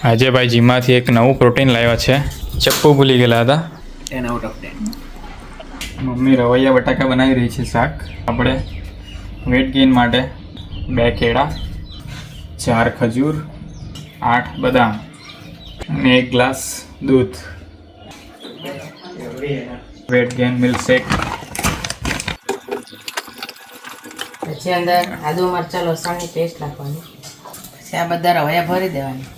આજે ભાઈ જીમમાંથી એક નવું પ્રોટીન લાવ્યા છે. ચપ્પુ ભૂલી ગયેલા હતા. 10 out of 10. મમ્મી રવૈયા બટાકા બનાવી રહી છે શાક. આપણે વેટ ગેઇન માટે 2 કેળા, 4 ખજૂર, 8 બદામ અને 1 ગ્લાસ દૂધ. Weight gain milkshake. પછી અંદર આદુ મરચાં લસણની પેસ્ટ નાખવાની. પછી આ બધા રવૈયા ભરી દેવાની.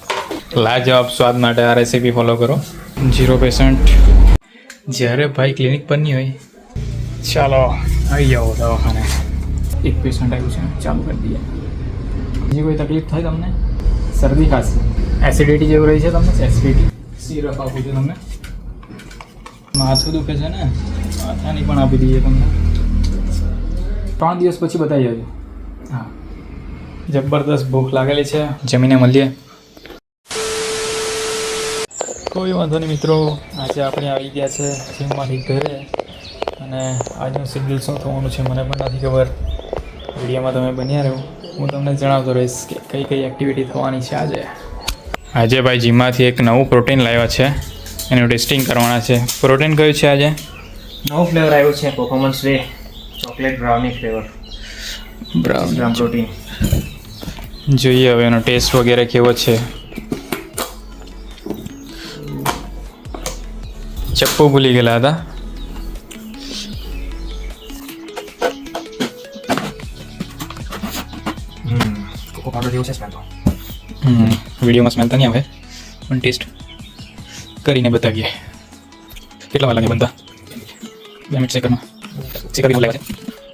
લાજવાબ સ્વાદ માટે આ રેસીપી ફોલો કરો. 0% જ્યારે ભાઈ ક્લિનિક પર નહીં હોય, ચાલો આવી જાઓ દવાખાને. 1 પેશન્ટ આવ્યું છે, ચાલુ કરી દઈએ. બીજી કોઈ તકલીફ થાય તમને? શરદી ખાંસી, એસિડિટી જેવું રહી છે તમને? એસિડિટી સિરપ આપું છું તમને. માથું દુખે છે ને, માથાની પણ આપી દઈએ તમને. 3 દિવસ પછી બતાવી જજો. હા, જબરદસ્ત ભૂખ લાગેલી છે, જમીને મળીએ. કોઈ વાંધો નહીં મિત્રો, આજે આપણે આવી ગયા છે જીમમાંથી ઘરે અને આજનું શેડ્યુલ શું થવાનું છે મને પણ નથી ખબર. વિડીયોમાં તમે બન્યા રહો, હું તમને જણાવતો રહીશ કે કઈ કઈ એક્ટિવિટી થવાની છે આજે. આજે ભાઈ જીમમાંથી એક નવું પ્રોટીન લાવ્યા છે, એનું ટેસ્ટિંગ કરવાના છે. પ્રોટીન કયું છે આજે? નવો ફ્લેવર આવ્યો છે, performance day chocolate brownie flavour. Brown protein જોઈએ હવે એનો ટેસ્ટ વગેરે કેવો છે. ચપ્પુ ભૂલી ગયેલા હતા. કોકો પાવડર જેવું છે સ્મેલ તો. વિડીયોમાં સ્મેલ તો નહીં આવે, પણ ટેસ્ટ કરીને બતાવીએ. કેટલા વાર લાગે બનતા? 2 મિનિટ સેકન્ડમાં શેકાવી લેવા છે.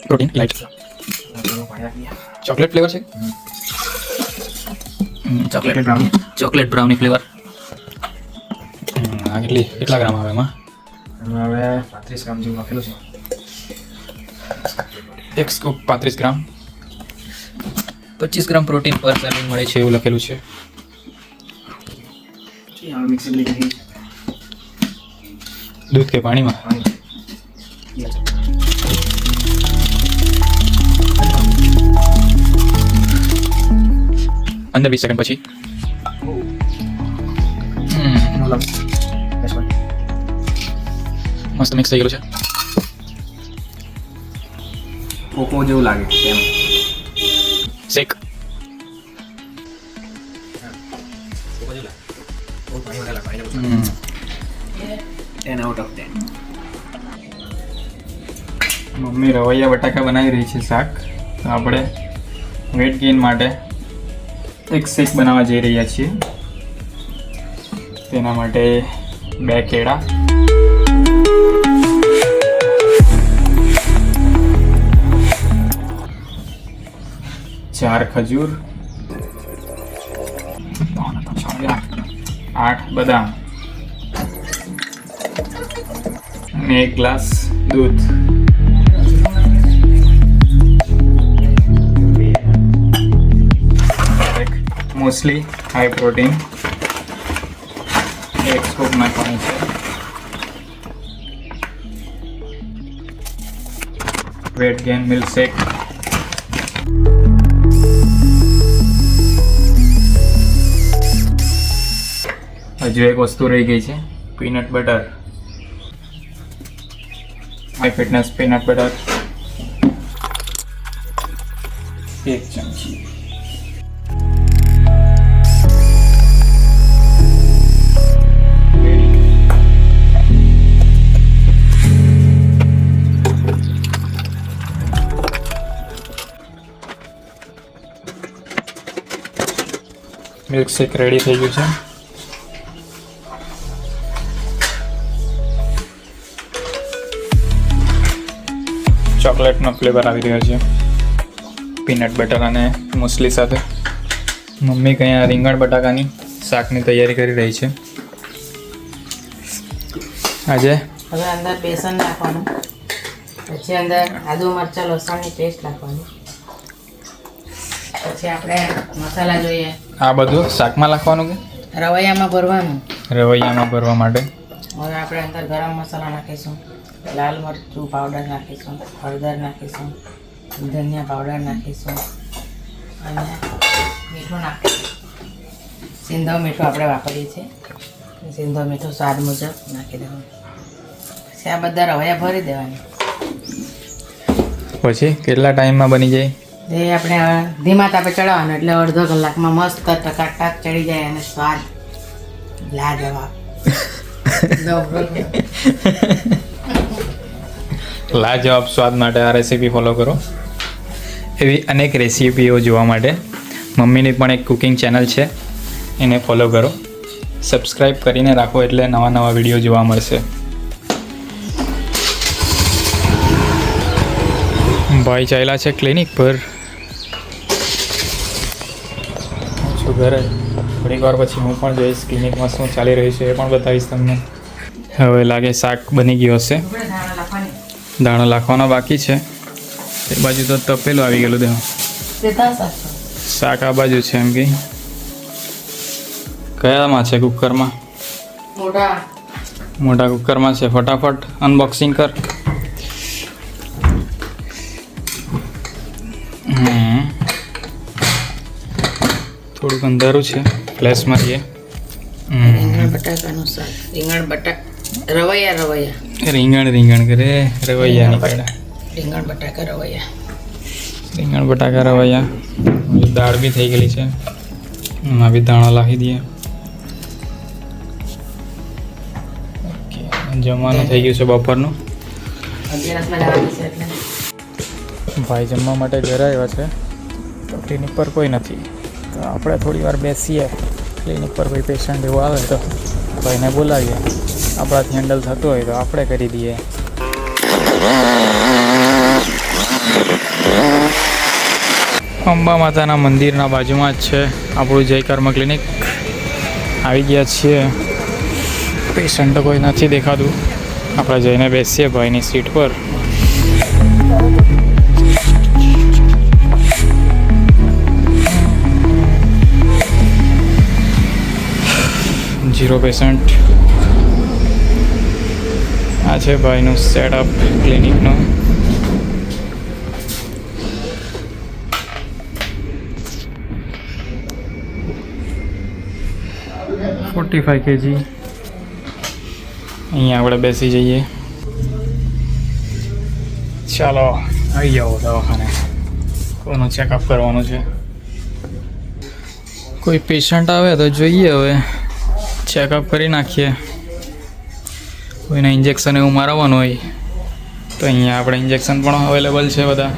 પ્રોટીન લાઇટ ચોકલેટ ફ્લેવર છે. Chocolate brownie flavour. કેટલા ગ્રામ આવે એમાં? હવે 35 ગ્રામ જેવું લખેલું છે. 1 સ્કૂપ 35 ગ્રામ. 25 ગ્રામ પ્રોટીન પર સર્વિંગ મળે છે એવું લખેલું છે. હવે મિક્સી કરી દૂધ કે પાણીમાં? 15-20 સેકન્ડ પછી મસ્ત મિક્સ થઈ ગયેલું છે. કોકો જેવું લાગે એમ. શેક. કોકો જેવું લાગે. ઓ પાણી વધારે લાગે. 10 out of 10. મમ્મી રવૈયા બટાકા બનાવી રહી છે શાક. તો આપણે વેટ ગેઇન માટે એક શેક બનાવવા જઈ રહ્યા છીએ. તેના માટે 2 કેળા, 4 ખજૂર, 8 બદામ અને 1 ગ્લાસ દૂધ. મોસ્ટલી હાઈ પ્રોટીન 1 સ્કૂપ નાખવાની છે. Weight gain milkshake. હજુ એક વસ્તુ રહી ગઈ છે, peanut butter. High fitness peanut butter 1 ચમચી. મિલ્કશેક રેડી થઈ ગયું છે. ચોકલેટનો ફ્લેવર આવી રહ્યો છે પીનટ બટર અને મુસલી સાથે. મમ્મી કંઈ રીંગણ બટાકાની શાકની તૈયારી કરી રહી છે આજે. હવે અંદર બેસન નાખવાનું. પછી અંદર આદુ મરચાં લસણની પેસ્ટ નાખવાની. પછી આપણે મસાલા જોઈએ. આ બધું શાકમાં નાખવાનું કે રવૈયામાં ભરવાનું? રવૈયામાં ભરવા માટે. હવે આપણે અંદર ગરમ મસાલા નાખીશું, લાલ મરચું પાવડર નાખીશું, હળદર નાખીશું, ધનિયા પાવડર નાખીશું અને મીઠું નાખીશું. સિંધો મીઠું આપણે વાપરીએ છીએ. સિંધો મીઠું સ્વાદ મુજબ નાખી દેવાનું. પછી આ બધા રવૈયા ભરી દેવાની. પછી કેટલા ટાઈમમાં બની જાય? એ આપણે હવે ધીમા તાપે ચડાવવાનું એટલે અડધો કલાકમાં મસ્ત ટકાટક ચડી જાય અને સ્વાદ લાજવાબ. લાજવાબ સ્વાદ માટે આ રેસીપી ફોલો કરો. એવી અનેક રેસીપીઓ જોવા માટે મમ્મીની પણ એક કુકિંગ ચેનલ છે, એને ફોલો કરો. સબસ્ક્રાઈબ કરીને રાખો એટલે નવા નવા વિડીયો જોવા મળશે. ભાઈ ચાલ્યા છે ક્લિનિક પર. હું છું ઘરે. થોડીક વાર પછી હું પણ જઈશ ક્લિનિકમાં શું ચાલી રહ્યું છે એ પણ બતાવીશ તમને. હવે લાગે શાક બની ગયું હશે. દાણો નાખવાનો બાકી છે. એ બાજુ તો તપેલું આવી ગયેલું દેહો. શાક આ બાજુ છે એમ કે કયામાં છે? કુકરમાં. મોટા કુકરમાં છે. ફટાફટ અનબોક્સિંગ કર. થોડુંક અંધારું છે, ફ્લેશ મારીએ. રીંગણ બટાકાનું શાક. રવૈયા રીંગણ કરે રવૈયા નીકળ્યા. રીંગણ બટાકા રવૈયા. દાળ બી થઈ ગયેલી છે. એમાં બી દાણા લાખી દઈએ. ઓકે, જમવાનું થઈ ગયું છે બપોરનું. ભાઈ જમવા માટે ઘરે આવ્યા છે તો ક્લિનિક પર કોઈ નથી, તો આપણે થોડી વાર બેસીએ. ક્લિનિક પર કોઈ પેશન્ટ એવું આવે તો ભાઈને બોલાવીએ. આપણાથી હેન્ડલ થતું હોય તો આપણે કરી દઈએ. અંબા માતાના મંદિરના બાજુમાં જ છે આપણું જય કર્મ ક્લિનિક. આવી ગયા છીએ. પેશન્ટ કોઈ નથી દેખાતું. આપણે જઈને બેસીએ ભાઈની સીટ પર. Zero patient. આ છે ભાઈનું સેટઅપ ક્લિનિકનું. $45 kg. અહીંયા આપણે બેસી જઈએ. ચાલો આવી જાઓ દવાખાને. કોનું ચેકઅપ કરવાનું છે. કોઈ પેશન્ટ આવે તો જોઈએ. હવે ચેકઅપ કરી નાખીએ. કોઈને ઇન્જેક્શન એવું મારવાનું હોય તો અહીંયા આપણે ઇન્જેક્શન પણ અવેલેબલ છે બધા.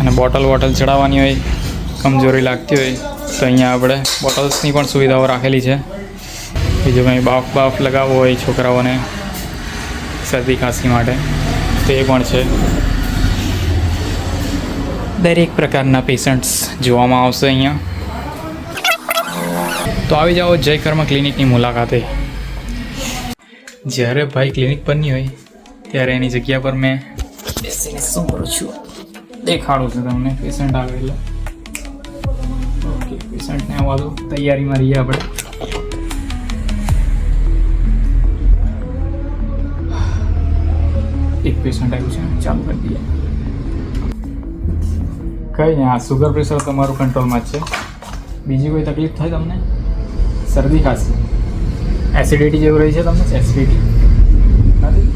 અને બોટલ ચડાવવાની હોય, કમજોરી લાગતી હોય તો અહીંયા આપણે બોટલ્સની પણ સુવિધાઓ રાખેલી છે. બીજું કંઈ બાફ લગાવવો હોય છોકરાઓને શરદી ખાંસી માટે તો એ પણ છે. દરેક પ્રકારના પેશન્ટ્સ જોવામાં આવશે અહીંયા. તો આવી જાઓ જય કર્મ ક્લિનિકની મુલાકાતે. જ્યારે ભાઈ ક્લિનિક પર નહીં હોય ત્યારે એની જગ્યા પર મેં બેસીને શું કરું છું દેખાડું છું તમને. પેશન્ટ આવે એટલે ઓકે, પેશન્ટને આવવા દો. તૈયારીમાં રહીએ આપણે. એક પેશન્ટ આવ્યું છે, ચાલુ કરી દઈએ. કંઈ નહીં, આ સુગર પ્રેશર તમારું કંટ્રોલમાં જ છે. બીજી કોઈ તકલીફ થાય તમને? શરદી ખાંસી, એસિડિટી જેવું રહી છે તમને? એસિડિટી નથી?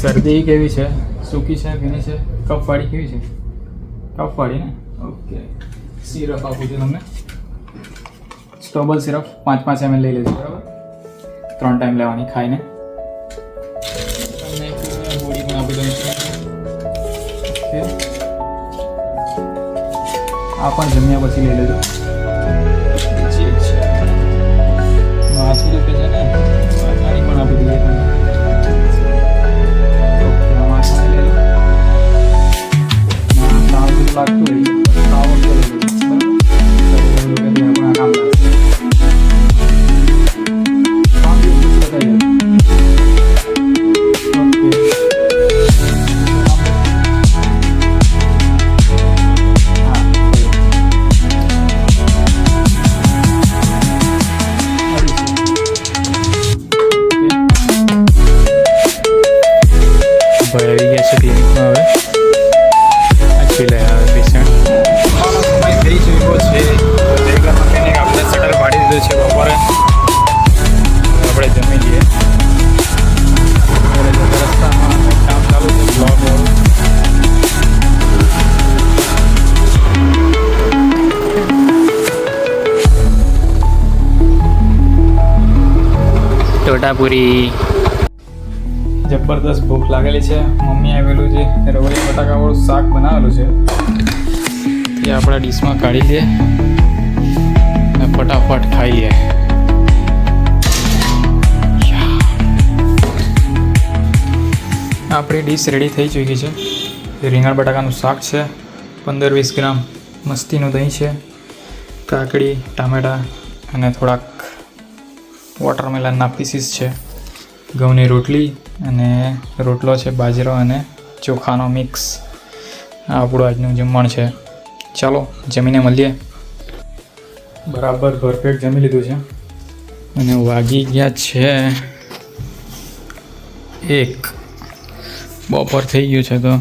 શરદી કેવી છે? સૂકી છે, ભીની છે, કફવાળી કેવી છે? કફવાળી ને? ઓકે. સિરપ આપું છું તમને. સ્ટોબલ સિરપ 5 ml લઈ લેજો, બરાબર? 3 ટાઈમ લેવાની ખાઈને. તમને એક ગોળી પણ આપી દઉં છું. ઓકે, આ પણ જમ્યા પછી લઈ લેજો. માથું દુખે છે ને, પાણી પણ આપી દઈએ તમને. ઓકે, આ માથું લઈ લો. તાવ જેવું લાગતું હોય તાવ લઈ લેજો, બરાબર? પણ આ કામ લાગશે. 3 દિવસ પછી બતાવી દો. ઓકે. જમી લઈએ. રસ્તામાં કામ ચાલુ છે બ્લોગવાળું. ટોટાપુરી જબરદસ્ત ભૂખ લાગેલી છે. મમ્મી આવેલું છે રવૈયા બટાકાવાળું શાક બનાવેલું છે એ આપણા ડીશમાં કાઢી લઈએ અને ફટાફટ ખાઈ લઈએ. આપણી ડીશ રેડી થઈ ચૂકી છે. રીંગણ બટાકાનું શાક છે, 15-20 ગ્રામ મસ્તીનું દહીં છે, કાકડી, ટામેટાં અને થોડાક વોટરમેલનના પીસીસ છે, ઘઉંની રોટલી અને રોટલો છે બાજરો અને ચોખાનો મિક્સ. આ આપણું આજનું જમણ છે. ચાલો જમીને મળીએ. બરાબર ભરપેટ જમી લીધું છે અને વાગી ગયા છે 1. બપોર થઈ ગયું છે. તો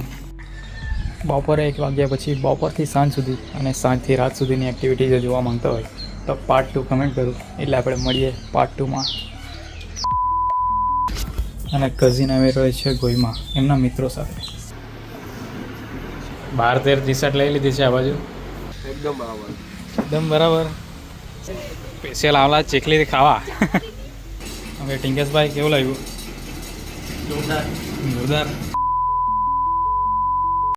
બપોરે 1 વાગ્યા પછી બપોરથી સાંજ સુધી અને સાંજથી રાત સુધીની એક્ટિવિટી જો જોવા માંગતા હોય તો પાર્ટ 2 કમેન્ટ કરું, એટલે આપણે મળીએ પાર્ટ 2માં. અને કઝિન આવી રહ્યો છે ગોઈમાં એમના મિત્રો સાથે. 12-13 ટી-શર્ટ લઈ લીધી છે આ બાજુ. એકદમ બરાબર. સ્પેશિયલ આવલા ચીખલી ખાવા. હવે ટિંકેશભાઈ કેવું લાગ્યું? જોરદાર.